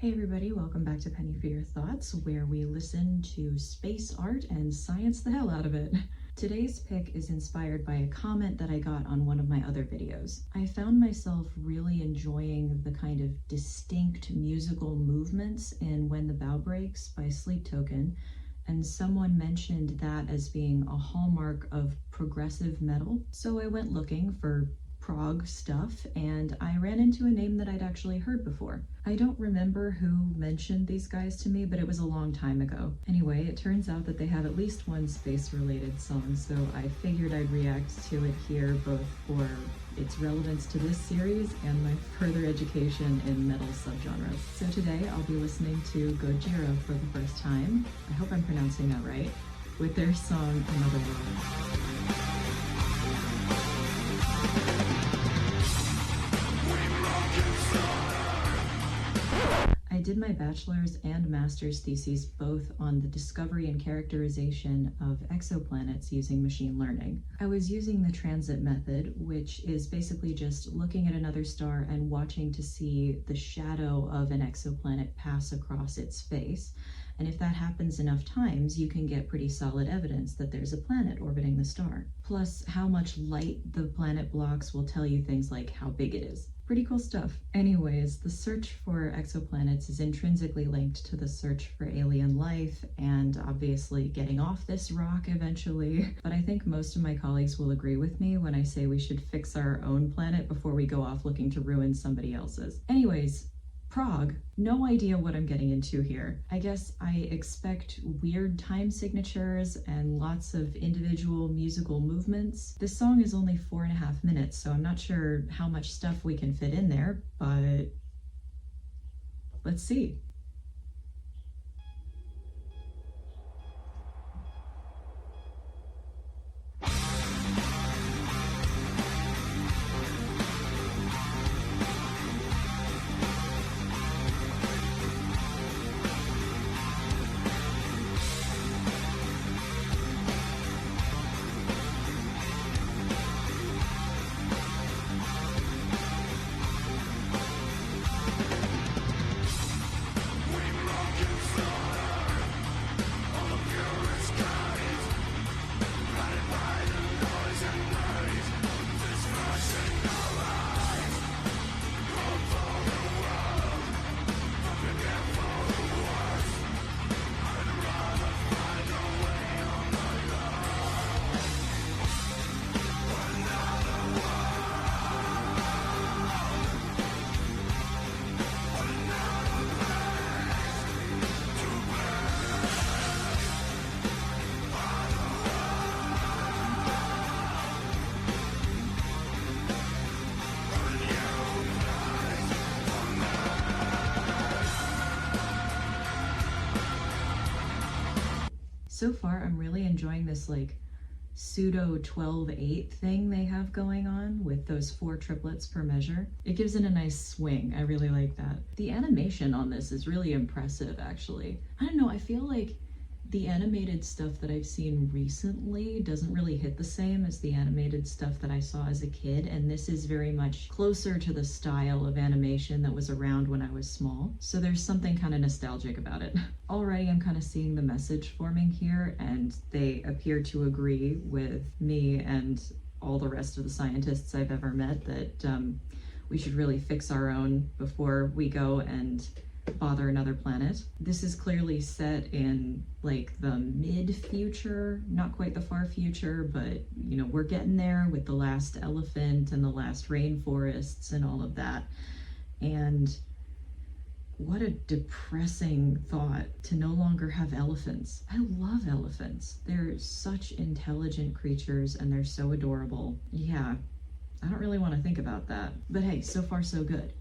Hey everybody, welcome back to Penny for Your Thoughts, where we listen to space art and science the hell out of it. Today's pick is inspired by a comment that I got on one of my other videos. I found myself really enjoying the kind of distinct musical movements in When the Bough Breaks by Sleep Token, and someone mentioned that as being a hallmark of progressive metal. So I went looking for prog stuff, and I ran into a name that I'd actually heard before. I don't remember who mentioned these guys to me, but it was a long time ago. Anyway, it turns out that they have at least one space-related song, so I figured I'd react to it here, both for its relevance to this series and my further education in metal subgenres. So today I'll be listening to Gojira for the first time, I hope I'm pronouncing that right, with their song Another World. I did my bachelor's and master's theses both on the discovery and characterization of exoplanets using machine learning. I was using the transit method, which is basically just looking at another star and watching to see the shadow of an exoplanet pass across its face. And if that happens enough times, you can get pretty solid evidence that there's a planet orbiting the star. Plus, how much light the planet blocks will tell you things like how big it is. Pretty cool stuff. Anyways, the search for exoplanets is intrinsically linked to the search for alien life and obviously getting off this rock eventually. But I think most of my colleagues will agree with me when I say we should fix our own planet before we go off looking to ruin somebody else's. Anyways, prog, no idea what I'm getting into here. I guess I expect weird time signatures and lots of individual musical movements. This song is only 4.5 minutes, so I'm not sure how much stuff we can fit in there, but let's see. So far, I'm really enjoying this like pseudo 12/8 thing they have going on with those 4 triplets per measure. It gives it a nice swing. I really like that. The animation on this is really impressive, actually. I don't know, I feel like the animated stuff that I've seen recently doesn't really hit the same as the animated stuff that I saw as a kid, and this is very much closer to the style of animation that was around when I was small. So there's something kind of nostalgic about it. Already I'm kind of seeing the message forming here, and they appear to agree with me and all the rest of the scientists I've ever met that we should really fix our own before we go and bother another planet. This is clearly set in like the mid-future, not quite the far future, but you know, we're getting there with the last elephant and the last rainforests and all of that. And what a depressing thought to no longer have elephants. I love elephants. They're such intelligent creatures and they're so adorable. Yeah, I don't really want to think about that. But hey, so far so good.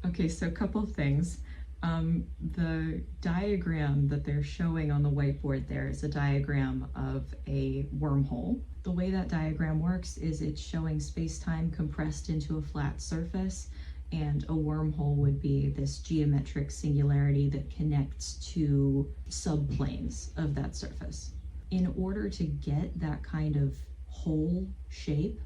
Okay, so a couple of things. The diagram that they're showing on the whiteboard there is a diagram of a wormhole. The way that diagram works is it's showing space-time compressed into a flat surface, and a wormhole would be this geometric singularity that connects to subplanes of that surface. In order to get that kind of hole shape,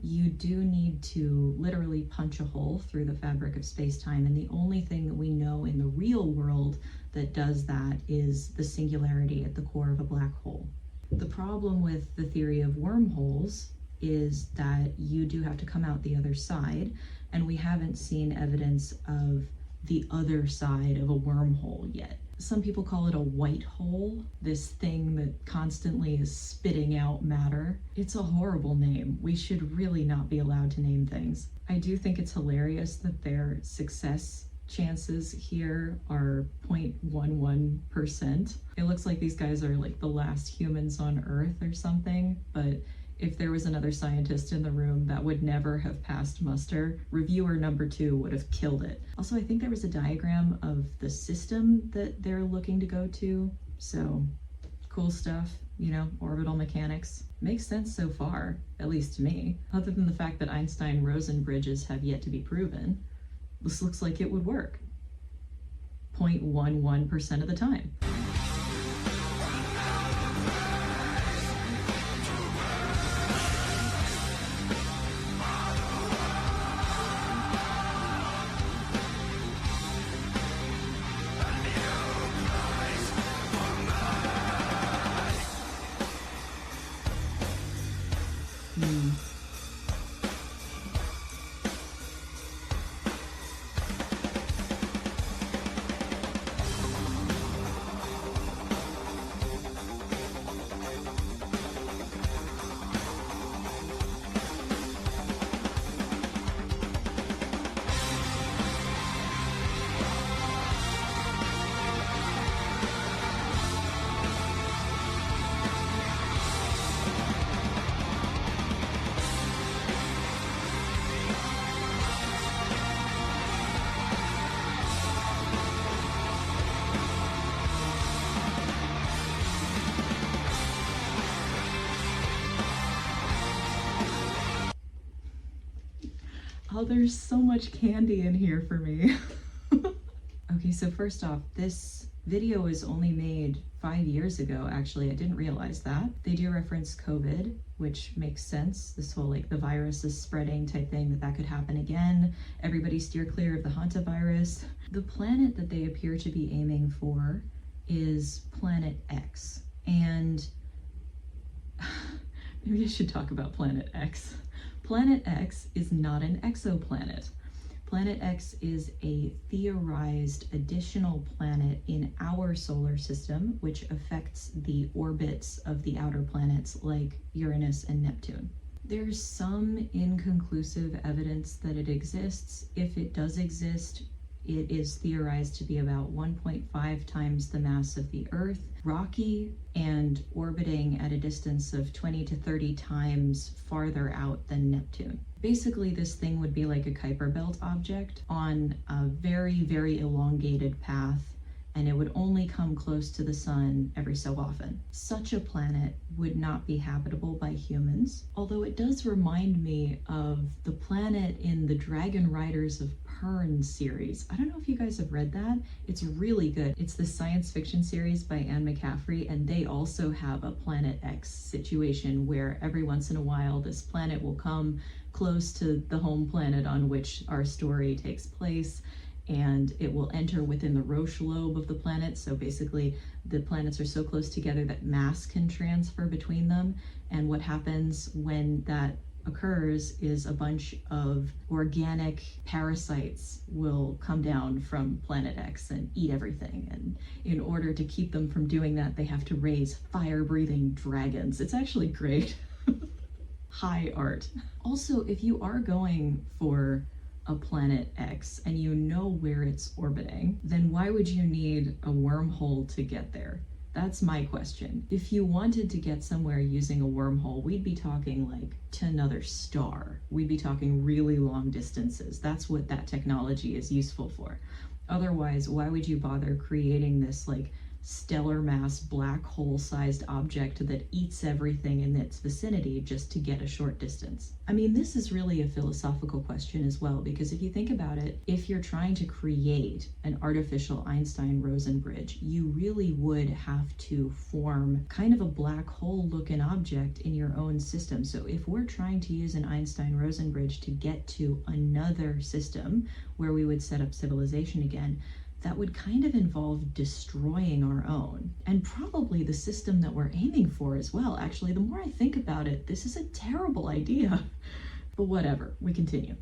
you do need to literally punch a hole through the fabric of space-time, and the only thing that we know in the real world that does that is the singularity at the core of a black hole. The problem with the theory of wormholes is that you do have to come out the other side, and we haven't seen evidence of the other side of a wormhole yet. Some people call it a white hole, this thing that constantly is spitting out matter. It's a horrible name. We should really not be allowed to name things. I do think it's hilarious that their success chances here are 0.11%. It looks like these guys are like the last humans on Earth or something, but if there was another scientist in the room, that would never have passed muster. Reviewer number 2 would have killed it. Also, I think there was a diagram of the system that they're looking to go to. So, cool stuff, you know, orbital mechanics. Makes sense so far, at least to me. Other than the fact that Einstein-Rosen bridges have yet to be proven, this looks like it would work. 0.11% of the time. Oh, there's so much candy in here for me. Okay, so first off, this video was only made 5 years ago, actually. I didn't realize that. They do reference COVID, which makes sense. This whole like the virus is spreading type thing, that could happen again. Everybody steer clear of the hantavirus. The planet that they appear to be aiming for is Planet X. And maybe I should talk about Planet X. Planet X is not an exoplanet. Planet X is a theorized additional planet in our solar system, which affects the orbits of the outer planets like Uranus and Neptune. There's some inconclusive evidence that it exists. If it does exist, it is theorized to be about 1.5 times the mass of the Earth, rocky, and orbiting at a distance of 20 to 30 times farther out than Neptune. Basically, this thing would be like a Kuiper Belt object on a very, very elongated path, and it would only come close to the sun every so often. Such a planet would not be habitable by humans, although it does remind me of the planet in the Dragon Riders of Pern series. I don't know if you guys have read that. It's really good. It's the science fiction series by Anne McCaffrey, and they also have a Planet X situation where every once in a while this planet will come close to the home planet on which our story takes place, and it will enter within the Roche lobe of the planet. So basically the planets are so close together that mass can transfer between them, and what happens when that occurs is a bunch of organic parasites will come down from Planet X and eat everything, and in order to keep them from doing that, they have to raise fire-breathing dragons. It's actually great. High art. Also, if you are going for a Planet X and you know where it's orbiting, then why would you need a wormhole to get there? That's my question. If you wanted to get somewhere using a wormhole, we'd be talking like to another star. We'd be talking really long distances. That's what that technology is useful for. Otherwise, why would you bother creating this like stellar mass black hole sized object that eats everything in its vicinity just to get a short distance? I mean, this is really a philosophical question as well, because if you think about it, if you're trying to create an artificial Einstein-Rosen bridge, you really would have to form kind of a black hole looking object in your own system. So if we're trying to use an Einstein-Rosen bridge to get to another system where we would set up civilization again, that would kind of involve destroying our own, and probably the system that we're aiming for as well. Actually, the more I think about it, this is a terrible idea. But whatever, we continue.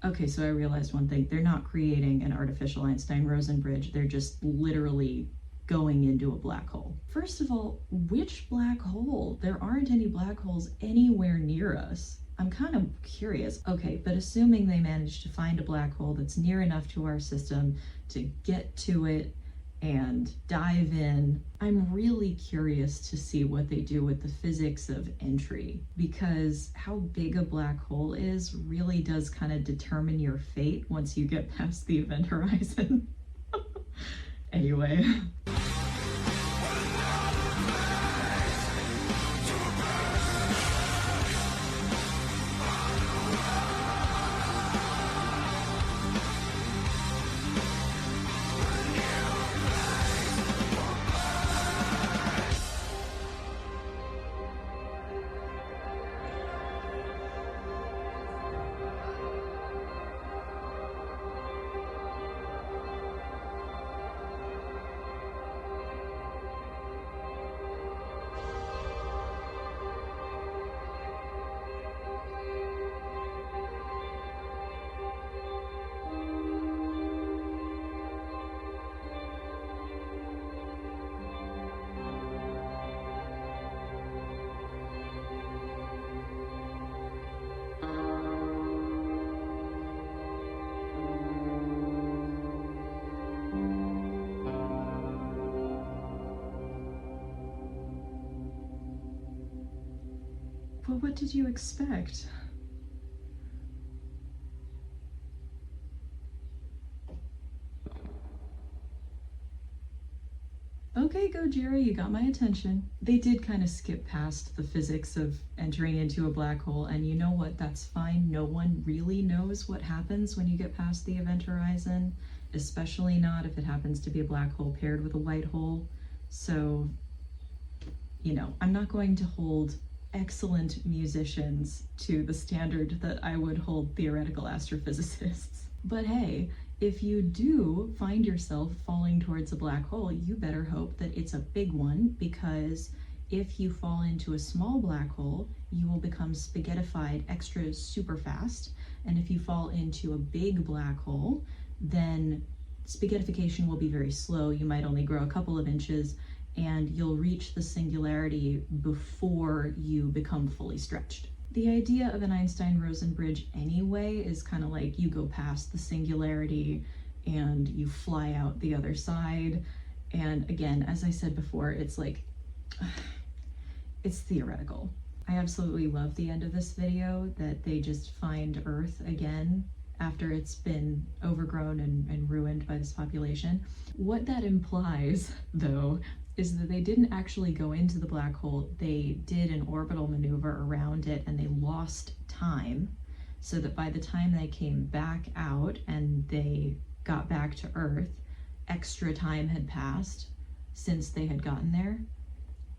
Okay, so I realized one thing. They're not creating an artificial Einstein-Rosen bridge. They're just literally going into a black hole. First of all, which black hole? There aren't any black holes anywhere near us. I'm kind of curious. Okay, but assuming they managed to find a black hole that's near enough to our system to get to it and dive in, I'm really curious to see what they do with the physics of entry, because how big a black hole is really does kind of determine your fate once you get past the event horizon. Anyway. Well, what did you expect? Okay, Gojira, you got my attention. They did kind of skip past the physics of entering into a black hole, and you know what? That's fine. No one really knows what happens when you get past the event horizon, especially not if it happens to be a black hole paired with a white hole. So, you know, I'm not going to hold excellent musicians to the standard that I would hold theoretical astrophysicists. But hey, if you do find yourself falling towards a black hole, you better hope that it's a big one, because if you fall into a small black hole, you will become spaghettified extra super fast. And if you fall into a big black hole, then spaghettification will be very slow. You might only grow a couple of inches, and you'll reach the singularity before you become fully stretched. The idea of an Einstein-Rosen bridge anyway is kind of like you go past the singularity and you fly out the other side. And again, as I said before, it's like, it's theoretical. I absolutely love the end of this video, that they just find Earth again after it's been overgrown and ruined by this population. What that implies, though, is that they didn't actually go into the black hole. They did an orbital maneuver around it, and they lost time, so that by the time they came back out and they got back to Earth, extra time had passed since they had gotten there.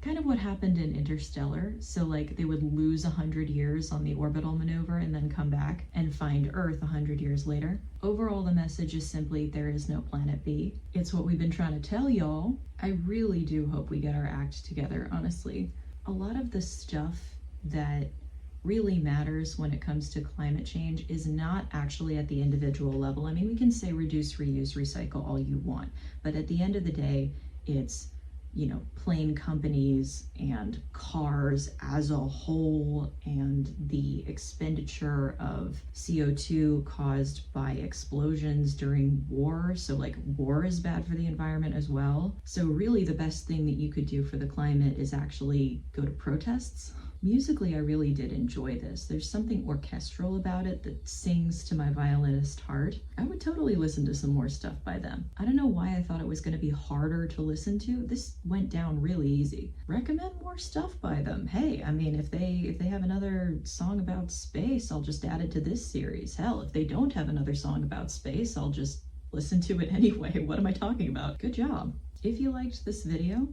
Kind of what happened in Interstellar. So like they would lose 100 years on the orbital maneuver and then come back and find Earth 100 years later. Overall, the message is simply there is no planet B. It's what we've been trying to tell y'all. I really do hope we get our act together, honestly. A lot of the stuff that really matters when it comes to climate change is not actually at the individual level. I mean, we can say reduce, reuse, recycle all you want, but at the end of the day, it's you know, plane companies and cars as a whole, and the expenditure of CO2 caused by explosions during war. So like war is bad for the environment as well. So really the best thing that you could do for the climate is actually go to protests. Musically, I really did enjoy this. There's something orchestral about it that sings to my violinist heart. I would totally listen to some more stuff by them. I don't know why I thought it was going to be harder to listen to. This went down really easy. Recommend more stuff by them. Hey, I mean, if they have another song about space, I'll just add it to this series. Hell, if they don't have another song about space, I'll just listen to it anyway. What am I talking about? Good job. If you liked this video,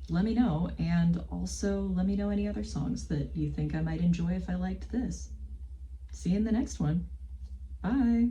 let me know, and also let me know any other songs that you think I might enjoy if I liked this. See you in the next one. Bye.